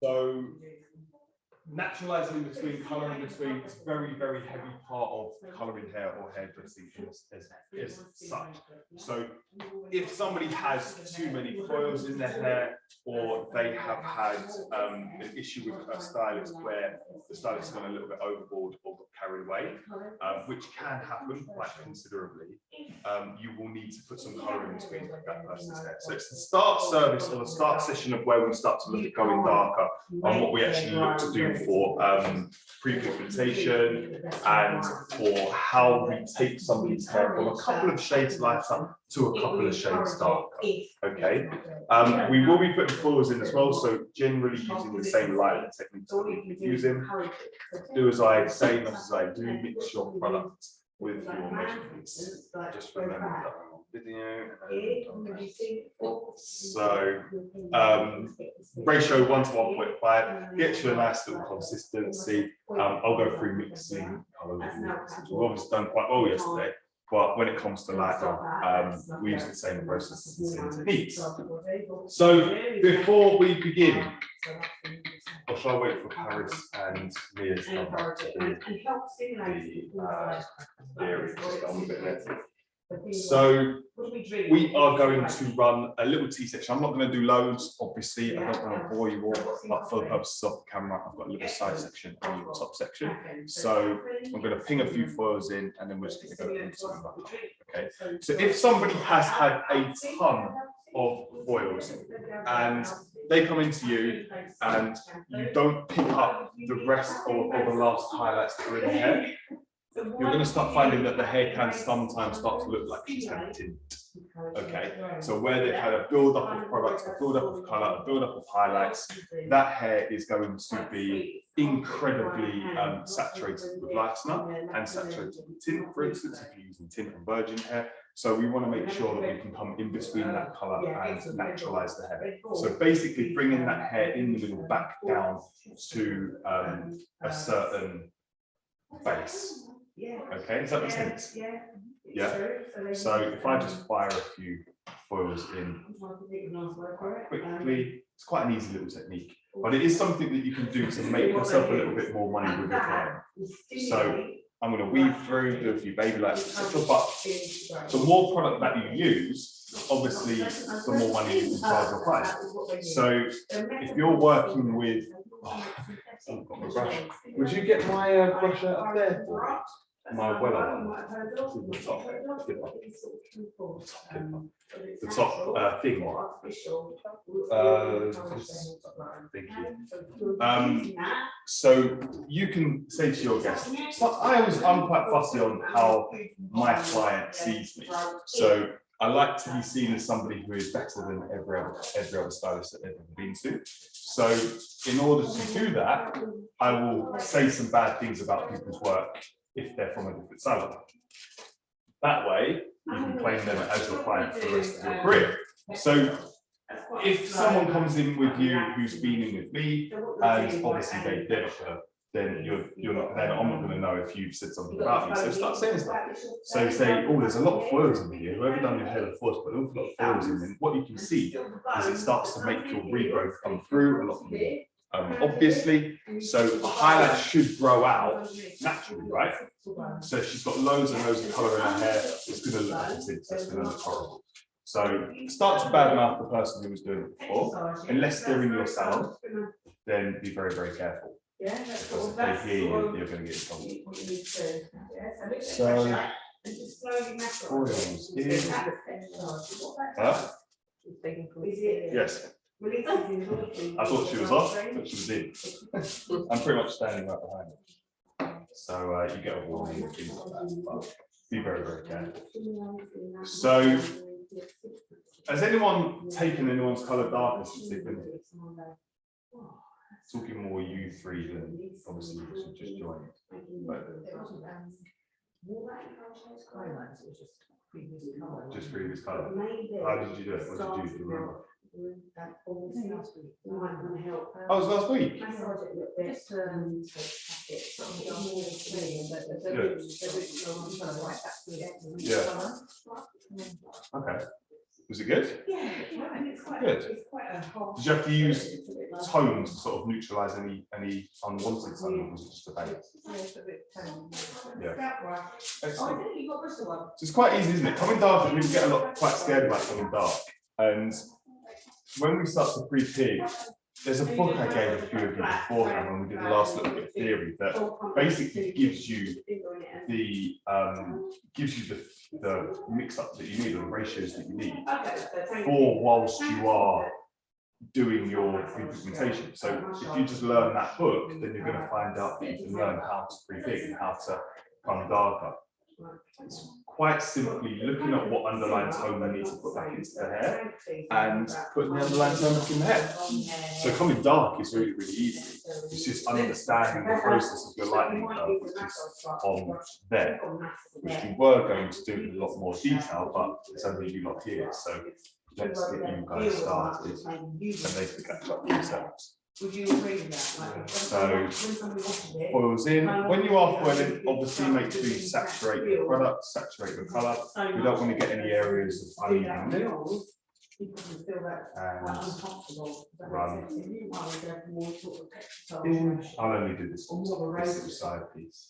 So naturalising between, colouring between, is very, very heavy part of colouring hair or hairdressing as such. So if somebody has too many foils in their hair, or they have had an issue with a stylist where the stylist has gone a little bit overboard or got carried away, which can happen quite considerably, you will need to put some colour in between that person's hair. So it's the start service or the start session of where we start to look at going darker on what we actually look to do for pre-pigmentation and for how we take somebody's hair from a couple of shades lighter to a couple of shades darker. Okay, we will be putting foils in as well, so generally using the same lighting techniques that we've been using. Do as I say, not as I do. Mix your product with your measurements. Just remember that on video. So ratio 1 to 1.5 gets you a nice little consistency. I'll go through mixing colours. We've obviously done quite well yesterday, but when it comes to lighter, we use the same process and same techniques. So before we begin, or shall I wait for Paris and Mia to come back to the area? So we are going to run a little tea section. I'm not going to do loads, obviously. I don't want to bore you all, but for the purposes of the camera, I've got a little side section and a little top section. So I'm going to ping a few foils in, and then we're just going to go into them. Okay. So if somebody has had a ton of foils and they come into you and you don't pick up the rest of the last highlights that are in the hair, you're going to start finding that the hair can sometimes start to look like she's had a tint. Okay, so where they've had a build-up of products, a build-up of colour, a build-up of highlights, that hair is going to be incredibly saturated with lightener and saturated with tint, for instance, if you're using tint on virgin hair. So we want to make sure that we can come in between that colour and naturalise the hair. So basically bringing that hair in the middle back down to a certain base. Okay, does that make sense? Yeah. So if I just fire a few foils in quickly, it's quite an easy little technique, but it is something that you can do to make yourself a little bit more money with your client. So I'm going to weave through, do a few baby lights, etc. But the more product that you use, obviously, the more money you can charge your client. So if you're working with, I've got my brush. Would you get my brush out of there for me? My Weller one, the top flipper. The top thing one. Thank you. So you can say to your guest, so I'm quite fussy on how my client sees me. So I like to be seen as somebody who is better than every other stylist that they've ever been to. So in order to do that, I will say some bad things about people's work if they're from a different salon. That way, you can claim them as your client for the rest of your career. So if someone comes in with you who's been in with me, and obviously they're not, then I'm not going to know if you've said something about me. So start saying stuff. So say, oh, there's a lot of foils in here. Whoever done your hair before has put an awful lot of foils in. And what you can see is it starts to make your regrowth come through a lot more. Obviously, so a highlight should grow out naturally, right? So if she's got loads and loads of colour in her hair, it's going to look like a tint, so it's going to look horrible. So start to badmouth the person who was doing it before, unless they're in your salon, then be very, very careful. Because if they hear you, you're going to get in trouble. So, foils in. Huh? Yes. I thought she was off, but she was in. I'm pretty much standing right behind her. So you get a warning and things like that, but be very, very careful. So, has anyone taken anyone's colour darker since they've been here? Talking more you three than obviously you just joined. But just previous colour. How did you do it? What did you do? Remember? Oh, it was last week. Good. Yeah. Okay. Was it good? Yeah. Good. Did you have to use tone to sort of neutralise any unwanted tone, or was it just a base? Yeah. Excellent. So it's quite easy, isn't it? Coming dark, people get quite scared about coming dark. And when we start to pre-pig, there's a book I gave a few of you beforehand when we did the last little bit of theory that basically gives you the mix-up that you need, or the ratios that you need for whilst you are doing your pre-pigmentation. So if you just learn that book, then you're going to find out that you can learn how to pre-pig and how to come darker. It's quite simply looking at what underlying tone we need to put back into the hair and putting the underlying tone back in the hair. So coming dark is really, really easy. It's just understanding the process of your lightning curve, which is on there, which we were going to do in a lot more detail, but it's only you lot here. So let's get you guys started and they can catch up with themselves. Would you agree with that? So oils in. When you are foiling, obviously make sure you saturate your product, saturate your colour. We don't want to get any areas of uneven lip. And run in. I'll only do this side piece.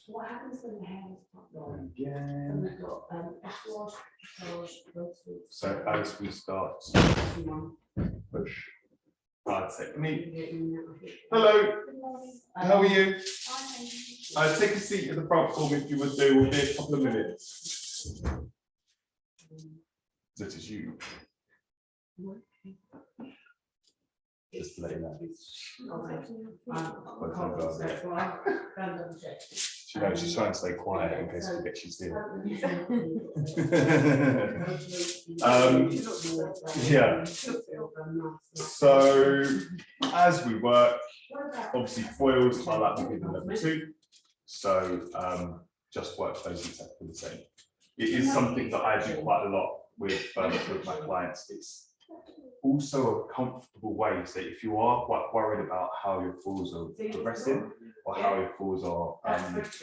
What happens when the hair is not again? So as we start push. Take me. Hello. How are you? Take a seat at the front for me if you would do. We'll be a couple of minutes. That is you. Just to let you know. She knows she's trying to stay quiet in case we get she's there. Yeah. So as we work, obviously foils are like we did in level 2. So just work those exactly the same. It is something that I do quite a lot with my clients. It's also a comfortable way. So if you are quite worried about how your foils are progressing or how your foils are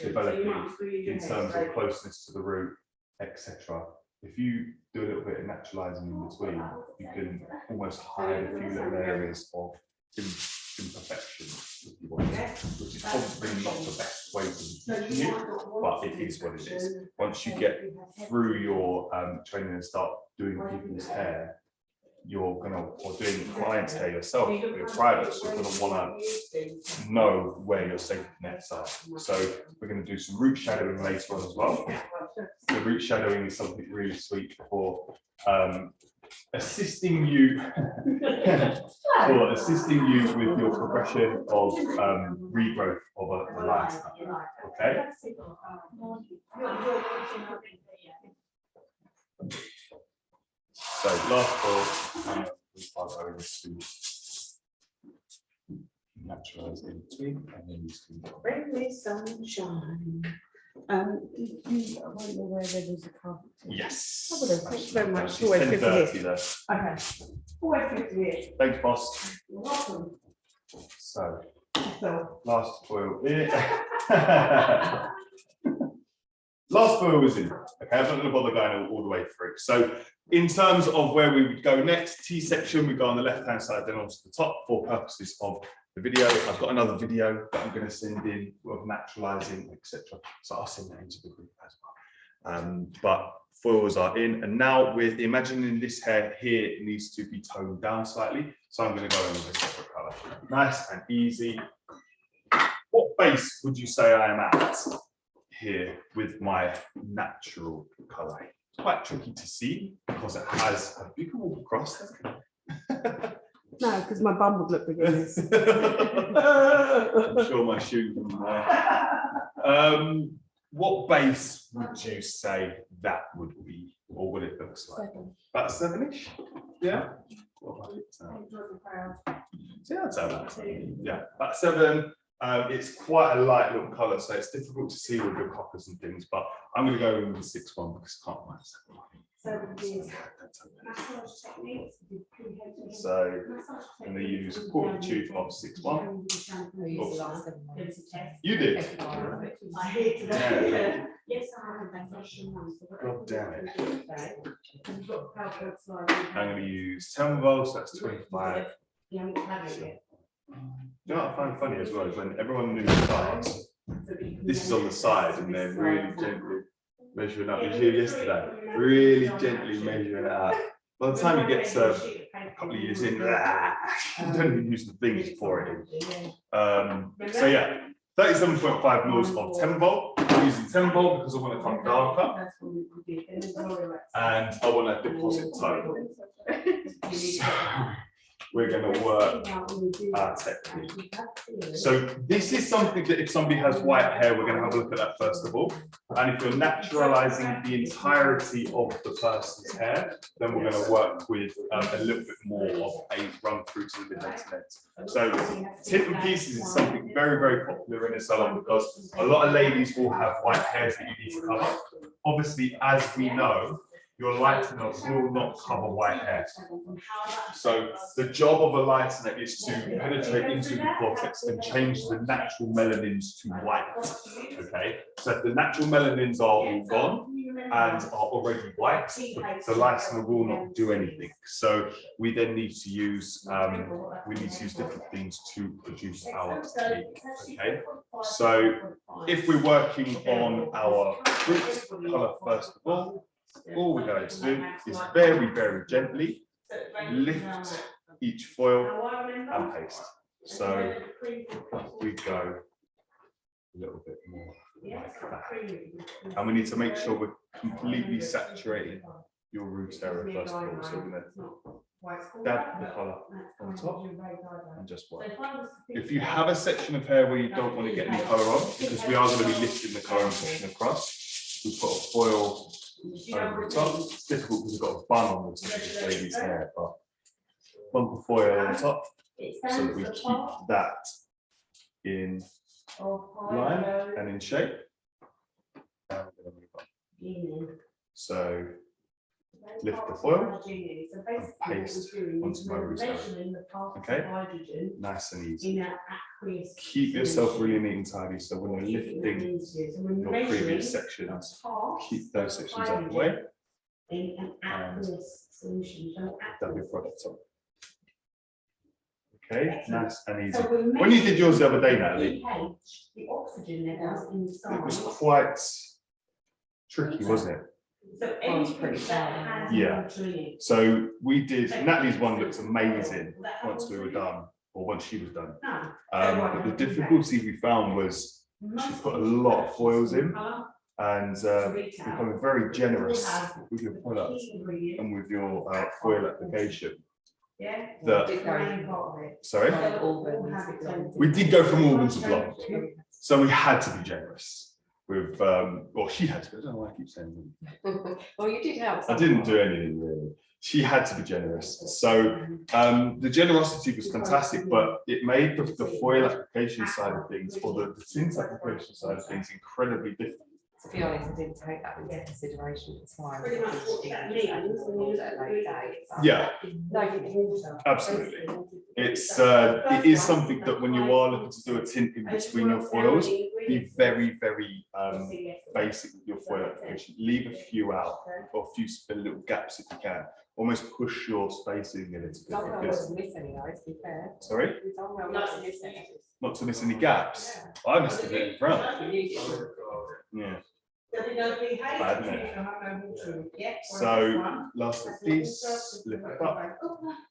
developing in terms of closeness to the root, etc., if you do a little bit of naturalising in between, you can almost hide a few little areas of imperfection, if you want, which is probably not the best way to teach you, but it is what it is. Once you get through your training and start doing people's hair, you're gonna, or doing clients' hair yourself, your privates, you're gonna wanna know where your safety nets are. So we're gonna do some root shadowing later on as well. The root shadowing is something really sweet for assisting you with your progression of regrowth of a lifestyle. Okay. So last four, we pass over to naturalise in between, and then you can bring me sunshine. I wonder where there was a carpet. Yes. Thank you very much. Always good to hear. Okay. Always good to hear. Thanks, boss. You're welcome. So, last foil here. Last foil is in. Okay, I'm not going to bother going all the way through. So, in terms of where we would go next, T section, we go on the left-hand side, then onto the top for purposes of the video. I've got another video that I'm going to send in of naturalising, etc. So I'll send that into the group as well. But foils are in, and now we're imagining this hair here needs to be toned down slightly. So I'm going to go in with a separate colour. Nice and easy. What base would you say I am at here with my natural colour? It's quite tricky to see because it has a big walk across, doesn't it? No, because my bum would look big in this. I'm sure my shoes would be. What base would you say that would be, or what it looks like? 7. About 7-ish? Yeah? Yeah, I'd say about 7. Yeah, about 7. It's quite a light little colour, so it's difficult to see with your coppers and things, but I'm going to go in with the 6-1 because I can't find a 7-1. So I'm going to use a quarter tooth of 6-1. You did? Yeah. God damn it. I'm going to use 10 volts, that's 25. You know what I find funny as well is when everyone new starts, this is on the side and they're really gently measuring up. You did yesterday, really gently measuring it out. By the time you get to a couple of years in, you don't even use the things for it. So yeah, 37.5 mils of 10 volt. I'm using 10 volt because I want to come darker and I want a deposit tone. So we're going to work our technique. So this is something that if somebody has white hair, we're going to have a look at that first of all. And if you're naturalizing the entirety of the person's hair, then we're going to work with a little bit more of a run through to the midnight ends. So tint and pieces is something very, very popular in a salon because a lot of ladies will have white hairs that you need to cover. Obviously, as we know, your lightener will not cover white hair. So the job of a lightener is to penetrate into the cortex and change the natural melanins to white. Okay, so if the natural melanins are all gone and are already white, the lightener will not do anything. So we then need to use different things to produce our technique. Okay, so if we're working on our fruit color first of all we're going to do is very, very gently lift each foil and paste. So we go a little bit more like that. And we need to make sure we're completely saturating your root area first of all. So we're going to dab the colour on top and just work. If you have a section of hair where you don't want to get any colour on, because we are going to be lifting the colour and pushing across, we put a foil over the top. It's difficult because we've got a bun on the top of this lady's hair, but bump a foil on the top so that we keep that in line and in shape. And we're going to move on. So lift the foil and paste onto my root area. Okay, nice and easy. Keep yourself really neat and tidy. So when you're lifting your previous sections, keep those sections out of the way and dab your product on. Okay, nice and easy. When you did yours the other day, Natalie, it was quite tricky, wasn't it? Yeah. So we did, Natalie's one looked amazing once we were done, or once she was done. But the difficulty we found was she put a lot of foils in and becoming very generous with your product and with your foil application. Sorry? We did go from auburn to blonde, so we had to be generous. With well, she had to. I don't know why I keep saying that. Well, you did help. I didn't do anything really. She had to be generous. So the generosity was fantastic, but it made the foil application side of things, or the tint application side of things, incredibly difficult. To be honest, I didn't take that into consideration. It's fine. Yeah, absolutely. It is something that when you are looking to do a tint in between your foils, be very, very basic with your foil application. Leave a few out, or a few little gaps if you can. Almost push your spacing a little bit. Because, sorry? Not to miss any gaps. I missed a bit in front. Yeah. Bad, isn't it? So last piece, lift it up,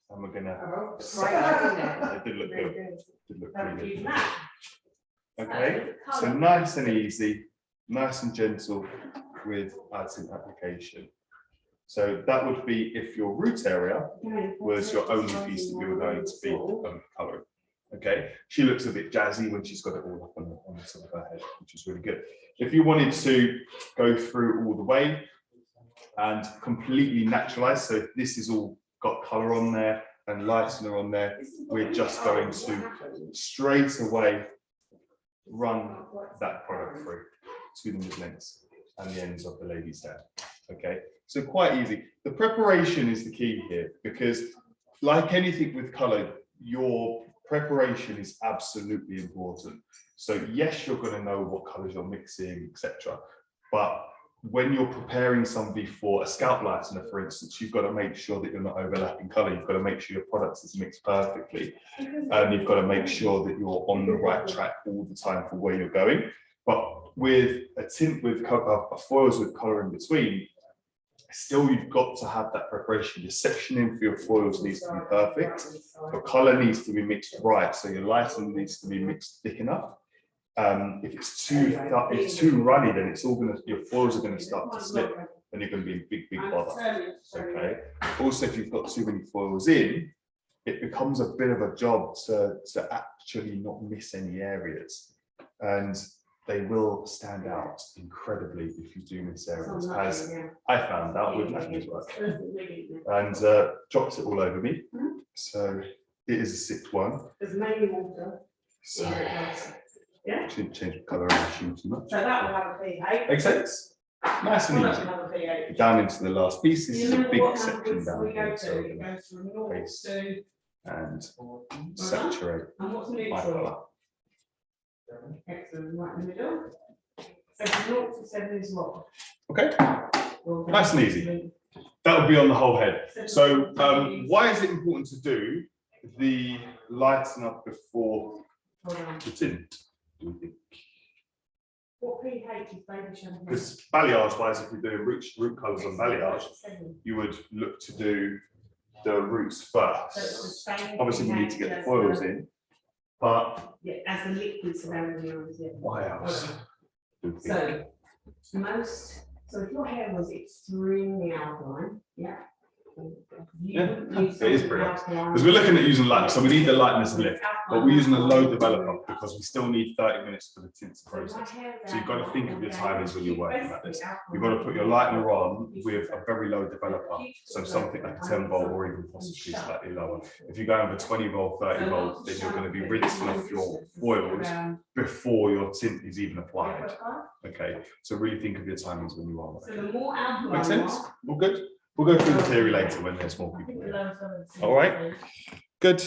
and we're gonna set it. It did look good. It did look really good. Okay, so nice and easy, nice and gentle with our tint application. So that would be if your root area was your only piece that you were going to be colouring. Okay, she looks a bit jazzy when she's got it all up on the top of her head, which is really good. If you wanted to go through all the way and completely naturalize, so if this is all got colour on there and lightener on there, we're just going to straight away run that product through to the mid-lengths and the ends of the lady's hair. Okay, so quite easy. The preparation is the key here, because like anything with colour, your preparation is absolutely important. So yes, you're going to know what colours you're mixing, etc. But when you're preparing somebody for a scalp lightener, for instance, you've got to make sure that you're not overlapping color. You've got to make sure your product is mixed perfectly. And you've got to make sure that you're on the right track all the time for where you're going. But with a tint with foils with color in between, still you've got to have that preparation. Your sectioning for your foils needs to be perfect. Your color needs to be mixed right. So your lighting needs to be mixed thick enough. If it's too runny, then it's all your foils are going to start to slip and you're going to be in big bother. Okay. Also, if you've got too many foils in, it becomes a bit of a job to actually not miss any areas, and they will stand out incredibly if you do miss areas, as I found out with Natalie's work, and dropped it all over me. So it is a 6-1. There's mainly water. So Yeah. shouldn't change the colour of the shoe too much. So that will have a pH. Makes sense? Nice and easy. Down into the last piece. This is a big section down here. So we're going to paste and saturate my colour. Excellent, right in the middle. So from 0 to 7 is what? Okay, nice and easy. That would be on the whole head. So why is it important to do the lighten up before the tint? Do you think? What pH is baby shampoo? Because balayage wise, if you're doing root colours on balayage, you would look to do the roots first. Obviously, we need to get the foils in, but yeah, as the liquid surrounding the eyes, yeah. why else? So if your hair was extremely outline, yeah. Yeah, it is pretty nice. Because we're looking at using lightness, so we need the lightness and lift, but we're using a low developer because we still need 30 minutes for the tint to process. So you've got to think of your timings when you're working like this. You've got to put your lightener on with a very low developer, so something like a 10 volt or even possibly slightly lower. If you're going with 20 volt, 30 volt, then you're going to be rinsing off your foils before your tint is even applied. Okay, so really think of your timings when you are working. Make sense? All good? We'll go through the theory later when there's more people here. All right, good.